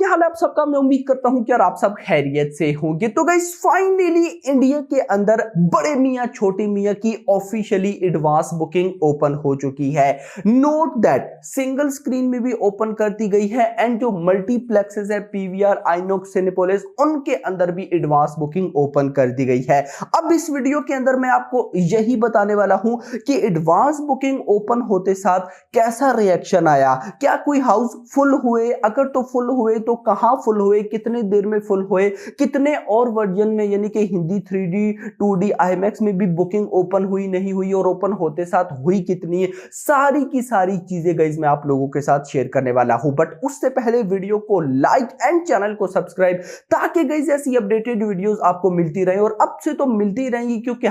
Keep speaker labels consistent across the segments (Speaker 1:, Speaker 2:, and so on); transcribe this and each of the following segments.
Speaker 1: हाल है आप सबका। मैं उम्मीद करता हूं कि यार आप सब खैरियत से होंगे। तो गाइस फाइनली इंडिया के अंदर बड़े मियां छोटे मियां की ऑफिशियली एडवांस बुकिंग ओपन हो चुकी है। नोट दैट सिंगल स्क्रीन में भी ओपन कर दी गई है एंड जो मल्टीप्लेक्सेस है पीवीआर, आइनॉक्स, सिनेपोलिस, उनके अंदर भी एडवांस बुकिंग ओपन कर दी गई है। अब इस वीडियो के अंदर मैं आपको यही बताने वाला हूं कि एडवांस बुकिंग ओपन होते साथ कैसा रिएक्शन आया, क्या कोई हाउस फुल हुए, अगर तो फुल हुए तो कहां फुल हुए, कितने देर में फुल हुए, कितने और वर्जन में यानी कि हिंदी 3D 2D IMAX में भी बुकिंग ओपन हुई नहीं हुई और ओपन होते साथ हुई कितनी है, सारी की सारी चीजें गाइस मैं आप लोगों के साथ शेयर करने वाला हूं। बट उससे पहले वीडियो को लाइक एंड चैनल को सब्सक्राइब, ताकि गाइस ऐसी अपडेटेड वीडियोस आपको मिलती रहे और अब से तो मिलती रहेंगी, क्योंकि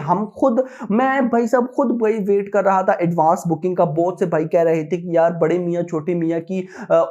Speaker 1: मैं भाई साहब खुद भाई वेट कर रहा था एडवांस बुकिंग का। बहुत से भाई कह रहे थे कि यार बड़े मियां छोटे मियां की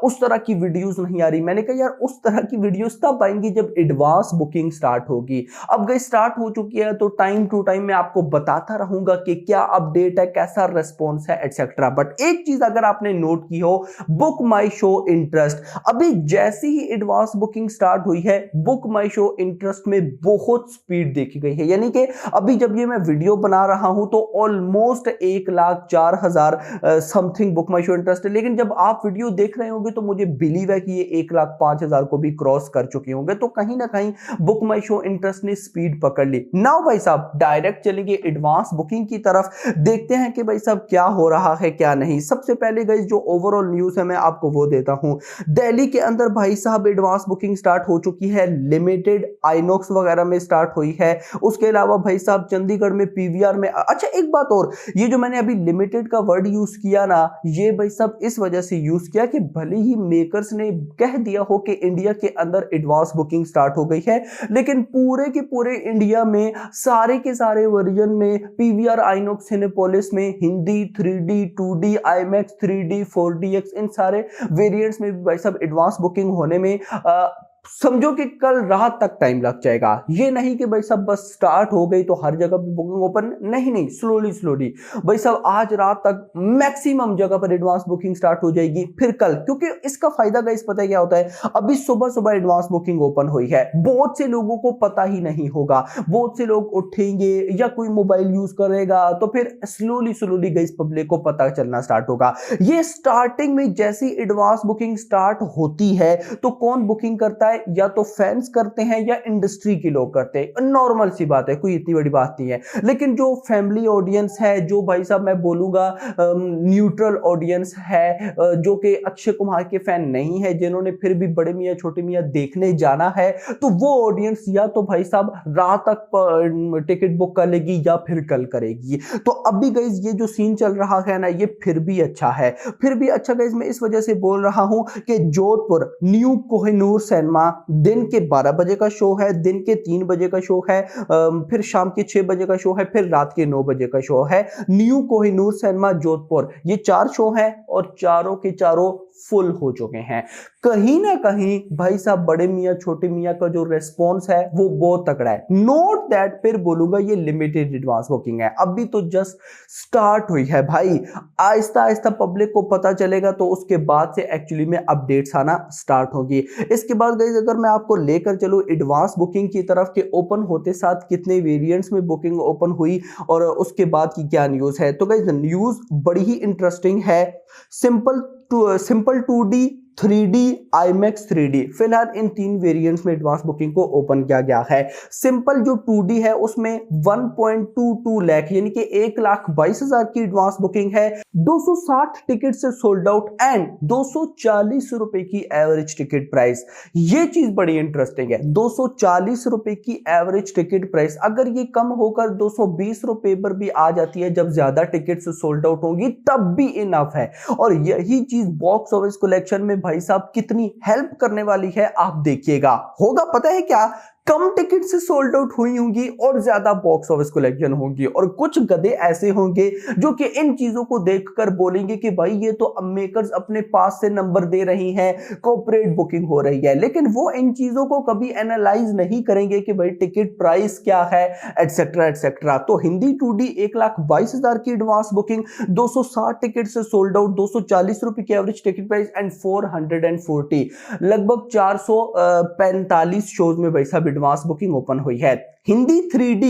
Speaker 1: उस तरह की वीडियोस नहीं आ रही। मैंने कहा यार उस तरह की वीडियोस तब आएंगी जब एडवांस बुकिंग स्टार्ट होगी। अब गई स्टार्ट हो चुकी है तो टाइम टू टाइम मैं आपको बताता रहूंगा कि क्या अपडेट है, कैसा रिस्पॉन्स है एटसेट्रा। बट एक चीज अगर आपने नोट की हो, बुक माई शो इंटरेस्ट, अभी जैसी ही एडवांस बुकिंग स्टार्ट हुई है बुक माई शो इंटरेस्ट में बहुत स्पीड देखी गई है। यानी कि अभी जब ये मैं वीडियो बना रहा हूं तो ऑलमोस्ट 1,04,000 समथिंग बुक माई शो इंटरेस्ट है। लेकिन जब आप वीडियो देख रहे होंगे तो मुझे बिलीव है कि ये 1,05,000 को भी क्रॉस कर चुके होंगे। तो कहीं ना कहीं बुक माई शो इंटरेस्ट ने स्पीड पकड़ ली। नाउ भाई साहब डायरेक्ट चलेंगे एडवांस बुकिंग की तरफ, देखते हैं कि भाई साहब क्या हो रहा है क्या नहीं। सबसे पहले गाइस जो ओवरऑल न्यूज है मैं आपको वो देता हूं। दिल्ली के अंदर भाई साहब एडवांस बुकिंग स्टार्ट हो चुकी है, लिमिटेड आइनॉक्स वगैरह में स्टार्ट हुई है। उसके अलावा भाई साहब चंडीगढ़ में पीवीआर में। अच्छा एक बात और, ये जो मैंने अभी लिमिटेड का वर्ड यूज किया ना, ये भाई साहब इस वजह से यूज किया कि भले ही मेकर्स ने कह दिया हो कि इंडिया के अंदर एडवांस बुकिंग स्टार्ट हो गई है, लेकिन पूरे के पूरे इंडिया में सारे के सारे वर्जन में पीवीआर, आइनॉक्स, सिनेपोलिस में Hindi 3D 2D IMAX 3D 4DX इन सारे वेरिएंट्स में भाई साहब एडवांस बुकिंग होने में समझो कि कल रात तक टाइम लग जाएगा। ये नहीं कि भाई साहब बस स्टार्ट हो गई तो हर जगह पे बुकिंग ओपन, नहीं, स्लोली भाई साहब आज रात तक मैक्सिमम जगह पर एडवांस बुकिंग स्टार्ट हो जाएगी, फिर कल। क्योंकि इसका फायदा गाइस पता है क्या होता है, अभी सुबह एडवांस बुकिंग ओपन हुई है, बहुत से लोगों को पता ही नहीं होगा, बहुत से लोग उठेंगे या कोई मोबाइल यूज करेगा तो फिर स्लोली गाइस पब्लिक को पता चलना स्टार्ट होगा। ये स्टार्टिंग में जैसी एडवांस बुकिंग स्टार्ट होती है तो कौन बुकिंग करता है, या तो फैंस करते हैं या इंडस्ट्री के लोग करते हैं। नॉर्मल सी बात है, कोई इतनी बड़ी बात नहीं है। लेकिन जो फैमिली ऑडियंस है, जो भाई साहब मैं बोलूंगा न्यूट्रल ऑडियंस है, जो कि अक्षय कुमार के फैन नहीं है, जिन्होंने फिर भी बड़े मियां छोटे मियां देखने जाना है, तो वो ऑडियंस या तो भाई साहब रात तक टिकट बुक कर लेगी या फिर कल करेगी। तो अभी गाइस ये जो सीन चल रहा है ना, ये फिर भी अच्छा है। फिर भी अच्छा गाइस मैं इस वजह से बोल रहा हूं कि जोधपुर न्यू कोहिनूर सिनेमा दिन के 12 बजे का शो है, दिन के 3 बजे का शो है, फिर शाम के 6 बजे का शो है, फिर रात के 9 बजे का शो है। न्यू कोहिनूर सिनेमा जोधपुर, ये 4 शो हैं और चारों के चारों फुल हो चुके हैं। कहीं ना कहीं भाई साहब बड़े मियां छोटे मियां का जो रेस्पॉन्स है वो बहुत तगड़ा है। नोट दैट, फिर बोलूंगा ये लिमिटेड एडवांस बुकिंग है, अभी तो जस्ट स्टार्ट हुई है भाई। आहिस्ता आहिस्ता पब्लिक को पता चलेगा तो उसके बाद से एक्चुअली में अपडेट्स आना स्टार्ट होगी। इसके बाद गाइस अगर मैं आपको लेकर चलूं एडवांस बुकिंग की तरफ के ओपन होते साथ कितने वेरिएंट्स में बुकिंग ओपन हुई और उसके बाद की क्या न्यूज है, तो गाइस न्यूज बड़ी ही इंटरेस्टिंग है। Simple 2D 3D IMAX 3D फिलहाल इन 3 वेरिएंट्स में एडवांस बुकिंग को ओपन किया गया है। सिंपल जो 2D है उसमें 1.22 लाख यानी कि 1,22,000 की एडवांस बुकिंग है। 260 टिकट से सोल्ड आउट एंड 240 रुपए की एवरेज टिकट प्राइस। ये चीज बड़ी इंटरेस्टिंग है, 240 रुपए की एवरेज टिकट प्राइस। अगर ये कम होकर 220 रुपए पर भी आ जाती है जब ज्यादा टिकट से सोल्ड आउट होंगी तब भी इनफ है। और यही चीज बॉक्स ऑफिस कलेक्शन में भाई साहब कितनी हेल्प करने वाली है आप देखिएगा। होगा पता है क्या, कम टिकट से सोल्ड आउट हुई होंगी और ज्यादा बॉक्स ऑफिस कलेक्शन होगी, और कुछ गधे ऐसे होंगे जो कि इन चीजों को देखकर बोलेंगे कि भाई ये तो मेकर्स अपने पास से नंबर दे रही हैं, कॉर्पोरेट बुकिंग हो रही है, लेकिन वो इन चीजों को कभी एनालाइज नहीं करेंगे कि भाई टिकट प्राइस क्या है, एटसेट्रा एटसेट्रा। तो हिंदी 2D 1,22,000 की एडवांस बुकिंग, 260 टिकट से सोल्ड आउट, 240 रुपए की एवरेज टिकट प्राइस एंड 440, लगभग 445 शोज में भाई साहब एडवांस बुकिंग ओपन हुई है। हिंदी 3D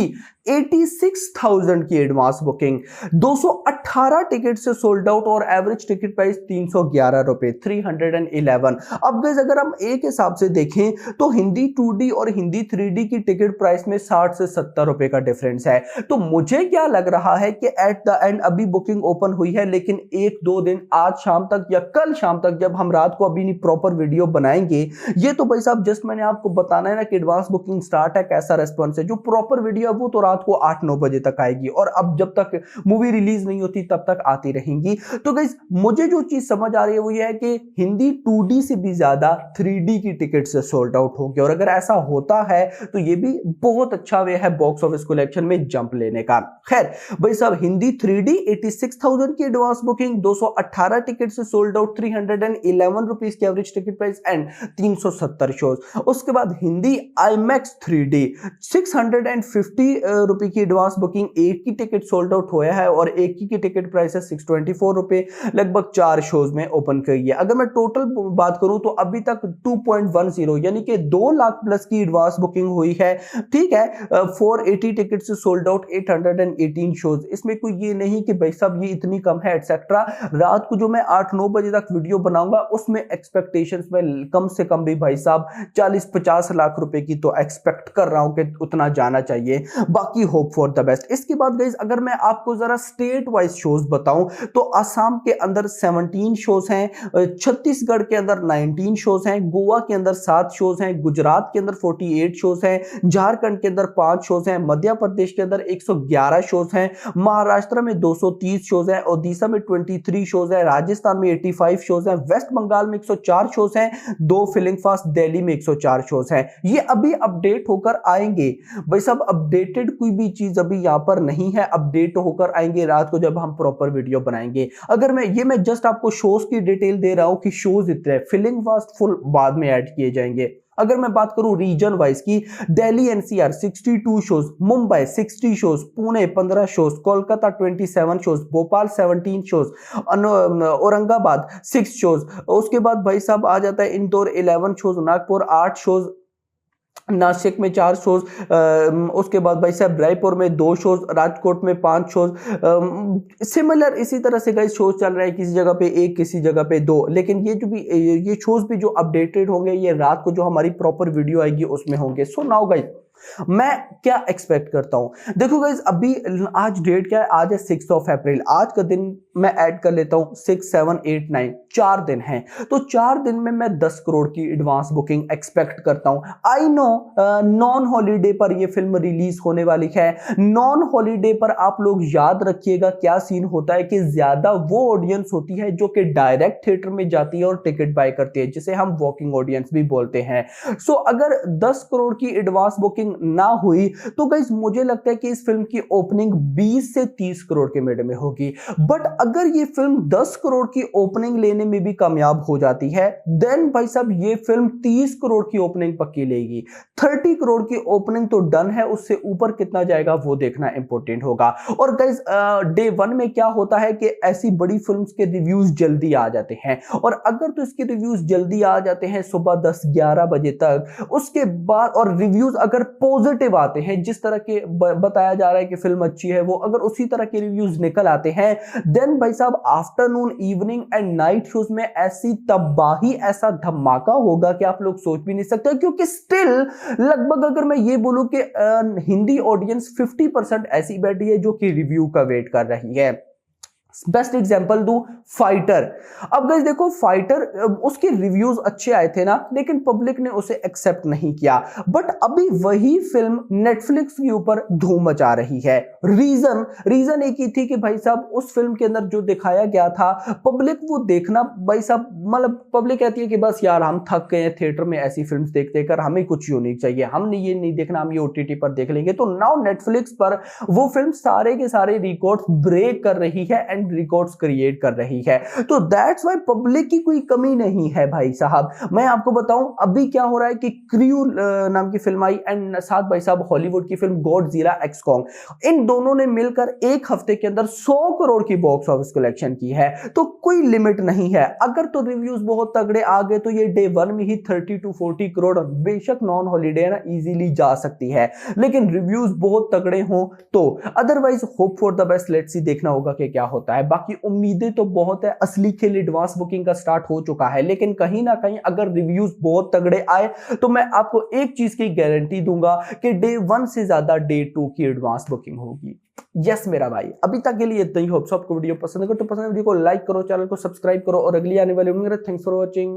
Speaker 1: 86,000 की एडवांस बुकिंग, 218 टिकट से सोल्ड आउट और एवरेज टिकट प्राइस 311 रुपए, 311। अब गाइस अगर हम एक हिसाब से देखें तो हिंदी 2D और हिंदी 3D की टिकट प्राइस में 60 से 70 रुपए का डिफरेंस है। तो मुझे क्या लग रहा है कि एट द एंड अभी बुकिंग ओपन हुई है, लेकिन एक दो दिन आज शाम तक या कल शाम तक जब हम रात को अभी प्रॉपर वीडियो बनाएंगे, ये तो भाई साहब जस्ट मैंने आपको बताना है ना कि एडवांस बुकिंग स्टार्ट है, कैसा रेस्पॉन्स है। जो प्रॉपर वीडियो है वो तो रात को 8-9 बजे तक आएगी, और अब जब तक मूवी रिलीज नहीं होती तब तक आती रहेंगी। तो गाइस मुझे जो चीज समझ आ रही है वो ये है कि हिंदी 2D से भी ज्यादा 3D की टिकट से सोल्ड आउट होगी, और अगर ऐसा होता है तो ये भी बहुत अच्छा वे है बॉक्स ऑफिस कलेक्शन में जंप लेने का। खैर भाई साहब हिंदी 3D 86,000 की एडवांस बुकिंग, 218 टिकट से सोल्ड आउट, 311 रुपीस की average ticket price and 370 shows. उसके बाद हिंदी IMAX 3D 650 रुपए की एडवांस बुकिंग, एक की टिकट सोल्ड आउट हुआ है और एक की टिकट प्राइस है 624 रुपए, लगभग 4 शोज में ओपन करी है। अगर मैं टोटल बात करूं तो अभी तक 2.10 यानी कि 2 लाख प्लस की एडवांस बुकिंग हुई है। ठीक है, 480 टिकट से सोल्ड आउट, 818 शोज। इसमें कोई ये नहीं कि भाई साहब ये इतनी कम है एटसेट्रा। रात को जो मैं 8-9 बजे तक वीडियो बनाऊंगा उसमें एक्सपेक्टेशंस में कम से कम भी भाई साहब 40-50 लाख रुपए की तो एक्सपेक्ट कर रहा हूं कि उतना जाना चाहिए। बाकी होप फॉर द बेस्ट। इसके बाद गाइस अगर मैं आपको जरा स्टेट वाइज शोज बताऊं तो असम के अंदर 17 शोज हैं, छत्तीसगढ़ के अंदर 19 शोज हैं, गोवा के अंदर 7 शोज हैं, गुजरात के अंदर 48 शोज हैं, झारखंड के अंदर 5 शोज हैं, मध्य प्रदेश के अंदर 111 शोज हैं, महाराष्ट्र में 230 शोज हैं, ओडिशा में 23 शोज हैं, राजस्थान में 85 शोज हैं, वेस्ट बंगाल में 104 शोज हैं, 2 फिलिंग फास्ट, दिल्ली में 104 शोज हैं। ये अभी अपडेट होकर आएंगे भाई साहब, अपडेटेड कोई भी चीज अभी यहां पर नहीं है, अपडेट होकर आएंगे रात को जब हम प्रॉपर वीडियो बनाएंगे। अगर मैं जस्ट आपको शोज की डिटेल दे रहा हूं कि शोज इतने, फिलिंग फास्ट फुल बाद में ऐड किए जाएंगे। अगर मैं बात करूं रीजन वाइज की, Delhi NCR 62 shows, Mumbai 60 shows, Pune 15 shows, Kolkata 27 shows, Bhopal 17 shows, Aurangabad 6 shows. उसके बाद भाई साहब आ जाता है इंदौर 11 शोज, नागपुर 8 शोज, नासिक में 4 शोज, उसके बाद भाई साहब रायपुर में 2 शोज, राजकोट में 5 शोज। सिमिलर इसी तरह से गाइस शोज चल रहा है, किसी जगह पे 1 किसी जगह पे 2, लेकिन ये शोज भी जो अपडेटेड होंगे ये रात को जो हमारी प्रॉपर वीडियो आएगी उसमें होंगे। सो नाउ गाइस मैं क्या एक्सपेक्ट करता हूं, देखो गाइस अभी आज डेट क्या है, आज है 6 अप्रैल। आज का दिन मैं ऐड कर लेता हूं 6, 7, 8, 9, 4 दिन हैं, तो 4 दिन में मैं 10 करोड़ की एडवांस बुकिंग एक्सपेक्ट करता हूं। आई नो नॉन हॉलीडे पर ये फिल्म रिलीज होने वाली है। नॉन हॉलीडे पर आप लोग याद रखिएगा क्या सीन होता है कि ज्यादा वो ऑडियंस होती है जो कि डायरेक्ट थिएटर में जाती है और टिकट बाय करती है, जिसे हम वॉकिंग ऑडियंस भी बोलते हैं। सो अगर 10 करोड़ की एडवांस बुकिंग ना हुई तो गाइस मुझे लगता है कि इस फिल्म की ओपनिंग 20 से 30 करोड़ के मिड में होगी। बट अगर ये फिल्म 10 करोड़ की ओपनिंग लेने में भी कामयाब हो जाती है, देन भाई साहब ये फिल्म 30 करोड़ की ओपनिंग पक्की लेगी। 30 करोड़ की ओपनिंग तो डन है, उससे ऊपर कितना जाएगा वो देखना इंपॉर्टेंट होगा। और गाइस डे 1 में क्या होता है कि ऐसी बड़ी फिल्म्स के रिव्यूज जल्दी आ जाते हैं, और अगर तो इसके रिव्यूज जल्दी आ जाते हैं सुबह 10-11 बजे तक, उसके बाद और रिव्यूज अगर पॉजिटिव आते हैं, जिस तरह के बताया जा रहा है कि फिल्म अच्छी है, वो अगर उसी तरह के रिव्यूज निकल आते हैं, देन भाई साहब afternoon, evening and night shows में ऐसी तबाही, ऐसा धमाका होगा कि आप लोग सोच भी नहीं सकते। क्योंकि स्टिल लगभग अगर मैं ये बोलूं कि हिंदी ऑडियंस 50% ऐसी बैठी है जो कि रिव्यू का वेट कर रही है। बेस्ट एग्जांपल दूं, फाइटर। अब गाइस देखो, फाइटर उसके रिव्यूज अच्छे आए थे ना, लेकिन पब्लिक ने उसे एक्सेप्ट नहीं किया। बट अभी वही फिल्म नेटफ्लिक्स के ऊपर धूम मचा रही है। रीजन एक ही थी कि भाई साहब उस फिल्म के अंदर जो दिखाया गया था, पब्लिक वो देखना, भाई साहब मतलब पब्लिक कहती है कि बस यार हम थक गए हैं थिएटर में ऐसी फिल्म्स देख देकर, हमें कुछ यूनिक चाहिए, हमने ये नहीं देखना, हम ये ओटीटी पर देख लेंगे। तो नाउ नेटफ्लिक्स पर वो फिल्म सारे के सारे रिकॉर्ड्स ब्रेक कर रही है एंड रिकॉर्ड्स क्रिएट कर रही है। तो दैट्स व्हाई पब्लिक की कोई कमी नहीं है भाई साहब। मैं आपको बताऊं अभी क्या हो रहा है कि क्रू नाम की फिल्म आई एंड साथ भाई साहब हॉलीवुड की फिल्म गॉडजिला एक्स कॉन्ग, इन दोनों ने मिलकर एक हफ्ते के अंदर 100 करोड़ की बॉक्स ऑफिस कलेक्शन की है। तो कोई लिमिट नहीं है। अगर तो रिव्यूज बहुत तगड़े आ गए तो ये डे वन में ही 30 to 40 करोड़ बेशक नॉन हॉलीडे है ना इजीली जा सकती है, लेकिन रिव्यूज बहुत तगड़े हों तो। Otherwise hope for the best, let's see, देखना होगा कि क्या होता है। बाकी उम्मीदें तो बहुत है, असली खेल एडवांस बुकिंग का स्टार्ट हो चुका है, लेकिन कहीं ना कहीं अगर रिव्यूज बहुत तगड़े आए तो मैं आपको एक चीज की गारंटी दूंगा कि डे वन से ज्यादा डे टू की एडवांस बुकिंग होगी। यस मेरा भाई, अभी तक के लिए इतना ही। होप आपको वीडियो पसंद है तो पसंद वीडियो को लाइक करो, चैनल को सब्सक्राइब करो और अगली आने वाली वीडियो में थैंक्स फॉर वॉचिंग।